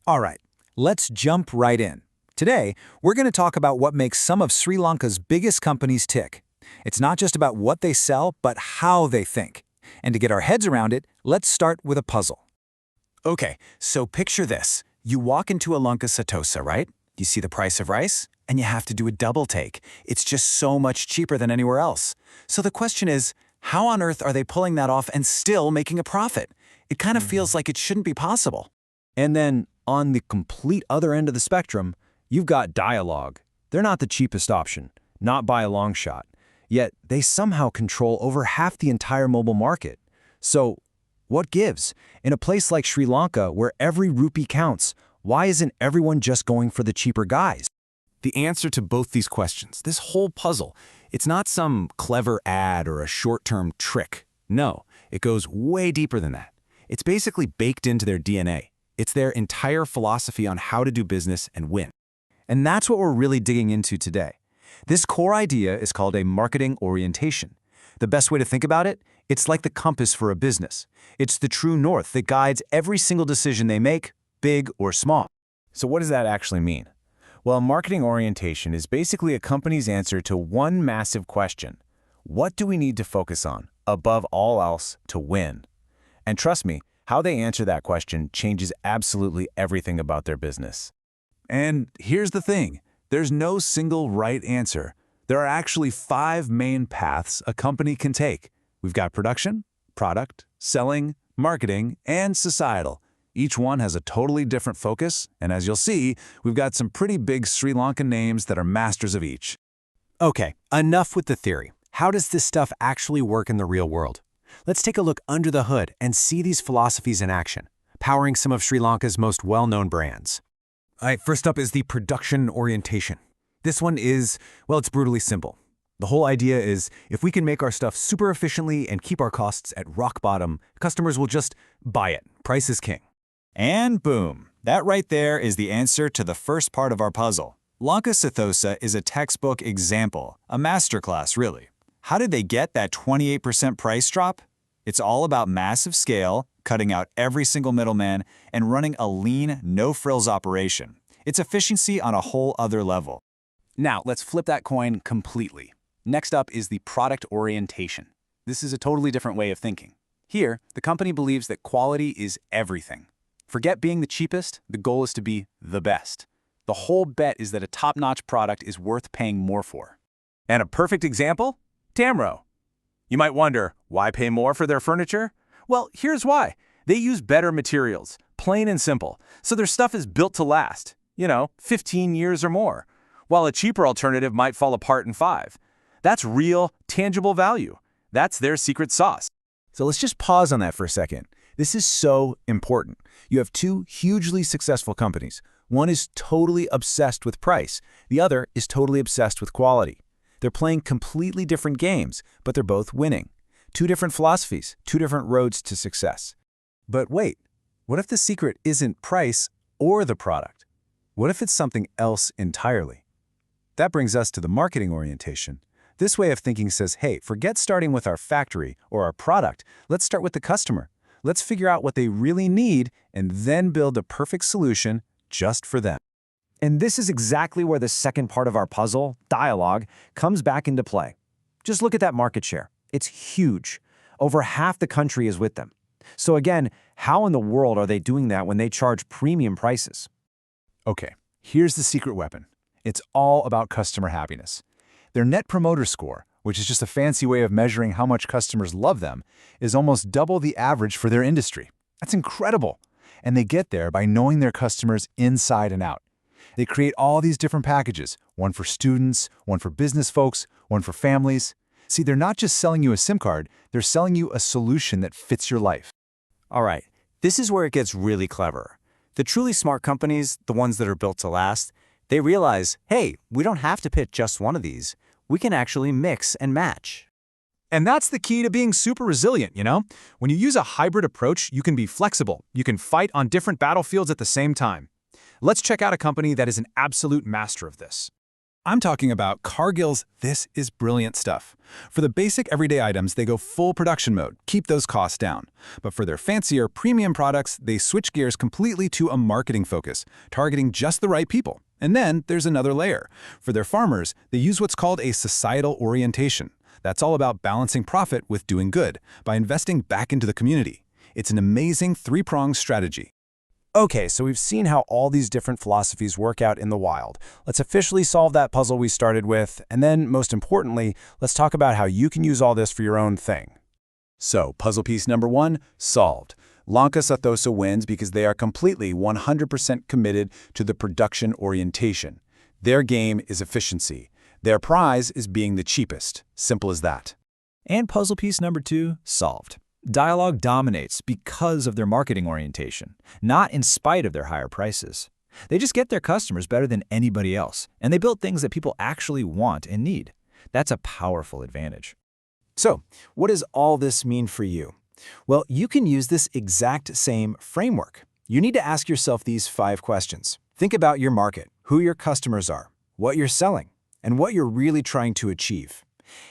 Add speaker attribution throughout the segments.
Speaker 1: All right, let's jump right in. Today, we're going to talk about what makes some of Sri Lanka's biggest companies tick. It's not just about what they sell, but how they think. And to get our heads around it, let's start with a puzzle.
Speaker 2: Okay, so picture this. You walk into a Lanka Sathosa, right? You see the price of rice, and you have to do a double take. It's just so much cheaper than anywhere else. So the question is, how on earth are they pulling that off and still making a profit? It kind of feels like it shouldn't be possible.
Speaker 3: And then, on the complete other end of the spectrum, you've got Dialog. They're not the cheapest option, not by a long shot. Yet, they somehow control over half the entire mobile market. So, what gives? In a place like Sri Lanka, where every rupee counts, why isn't everyone just going for the cheaper guys?
Speaker 2: The answer to both these questions, this whole puzzle, it's not some clever ad or a short-term trick. No, it goes way deeper than that. It's basically baked into their DNA. It's their entire philosophy on how to do business and win.
Speaker 1: And that's what we're really digging into today. This core idea is called a marketing orientation. The best way to think about it, it's like the compass for a business. It's the true north that guides every single decision they make, big or small.
Speaker 3: So what does that actually mean? Well, marketing orientation is basically a company's answer to one massive question. What do we need to focus on, above all else, to win? And trust me, how they answer that question changes absolutely everything about their business.
Speaker 4: And here's the thing, there's no single right answer. There are actually 5 main paths a company can take. We've got production, product, selling, marketing, and societal. Each one has a totally different focus, and as you'll see, we've got some pretty big Sri Lankan names that are masters of each.
Speaker 5: Okay, enough with the theory. How does this stuff actually work in the real world? Let's take a look under the hood and see these philosophies in action, powering some of Sri Lanka's most well-known brands.
Speaker 1: All right, first up is the production orientation. This one is, well, it's brutally simple. The whole idea is, if we can make our stuff super efficiently and keep our costs at rock bottom, customers will just buy it. Price is king.
Speaker 2: And boom, that right there is the answer to the first part of our puzzle. Lanka Sathosa is a textbook example, a masterclass really. How did they get that 28% price drop? It's all about massive scale, cutting out every single middleman, and running a lean, no-frills operation. It's efficiency on a whole other level.
Speaker 1: Now, let's flip that coin completely. Next up is the product orientation. This is a totally different way of thinking. Here, the company believes that quality is everything. Forget being the cheapest, the goal is to be the best. The whole bet is that a top-notch product is worth paying more for.
Speaker 3: And a perfect example? Damro. You might wonder, why pay more for their furniture? Well, here's why. They use better materials, plain and simple, so their stuff is built to last, 15 years or more, while a cheaper alternative might fall apart in 5. That's real, tangible value. That's their secret sauce.
Speaker 1: So let's just pause on that for a second. This is so important. You have 2 hugely successful companies. One is totally obsessed with price. The other is totally obsessed with quality. They're playing completely different games, but they're both winning. 2 different philosophies, 2 different roads to success. But wait, what if the secret isn't price or the product? What if it's something else entirely? That brings us to the marketing orientation. This way of thinking says, hey, forget starting with our factory or our product. Let's start with the customer. Let's figure out what they really need and then build a perfect solution just for them.
Speaker 3: And this is exactly where the second part of our puzzle, Dialog, comes back into play. Just look at that market share. It's huge. Over half the country is with them. So again, how in the world are they doing that when they charge premium prices?
Speaker 4: Okay, here's the secret weapon. It's all about customer happiness. Their Net Promoter Score, which is just a fancy way of measuring how much customers love them, is almost double the average for their industry. That's incredible. And they get there by knowing their customers inside and out. They create all these different packages, one for students, one for business folks, one for families. See, they're not just selling you a SIM card, they're selling you a solution that fits your life.
Speaker 5: All right, this is where it gets really clever. The truly smart companies, the ones that are built to last, they realize, hey, we don't have to pick just one of these. We can actually mix and match.
Speaker 1: And that's the key to being super resilient, When you use a hybrid approach, you can be flexible. You can fight on different battlefields at the same time. Let's check out a company that is an absolute master of this.
Speaker 4: I'm talking about Cargill's This Is Brilliant stuff. For the basic everyday items, they go full production mode, keep those costs down. But for their fancier premium products, they switch gears completely to a marketing focus, targeting just the right people. And then there's another layer. For their farmers, they use what's called a societal orientation. That's all about balancing profit with doing good by investing back into the community. It's an amazing three-pronged strategy.
Speaker 1: Okay, so we've seen how all these different philosophies work out in the wild. Let's officially solve that puzzle we started with, and then, most importantly, let's talk about how you can use all this for your own thing. So, puzzle piece number 1, solved. Lanka Sathosa wins because they are completely 100% committed to the production orientation. Their game is efficiency. Their prize is being the cheapest. Simple as that.
Speaker 2: And puzzle piece number 2, solved. Dialog dominates because of their marketing orientation, not in spite of their higher prices. They just get their customers better than anybody else, and they build things that people actually want and need. That's a powerful advantage.
Speaker 1: So, what does all this mean for you? Well, you can use this exact same framework. You need to ask yourself these 5 questions. Think about your market, who your customers are, what you're selling, and what you're really trying to achieve.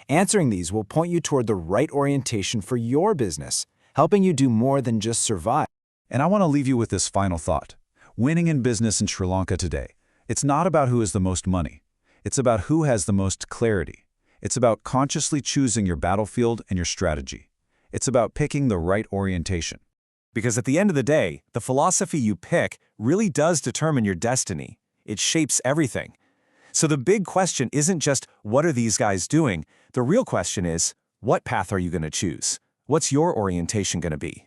Speaker 1: Answering these will point you toward the right orientation for your business, helping you do more than just survive.
Speaker 4: And I want to leave you with this final thought. Winning in business in Sri Lanka today, it's not about who has the most money. It's about who has the most clarity. It's about consciously choosing your battlefield and your strategy. It's about picking the right orientation.
Speaker 3: Because at the end of the day, the philosophy you pick really does determine your destiny. It shapes everything. So the big question isn't just, what are these guys doing? The real question is, what path are you going to choose? What's your orientation going to be?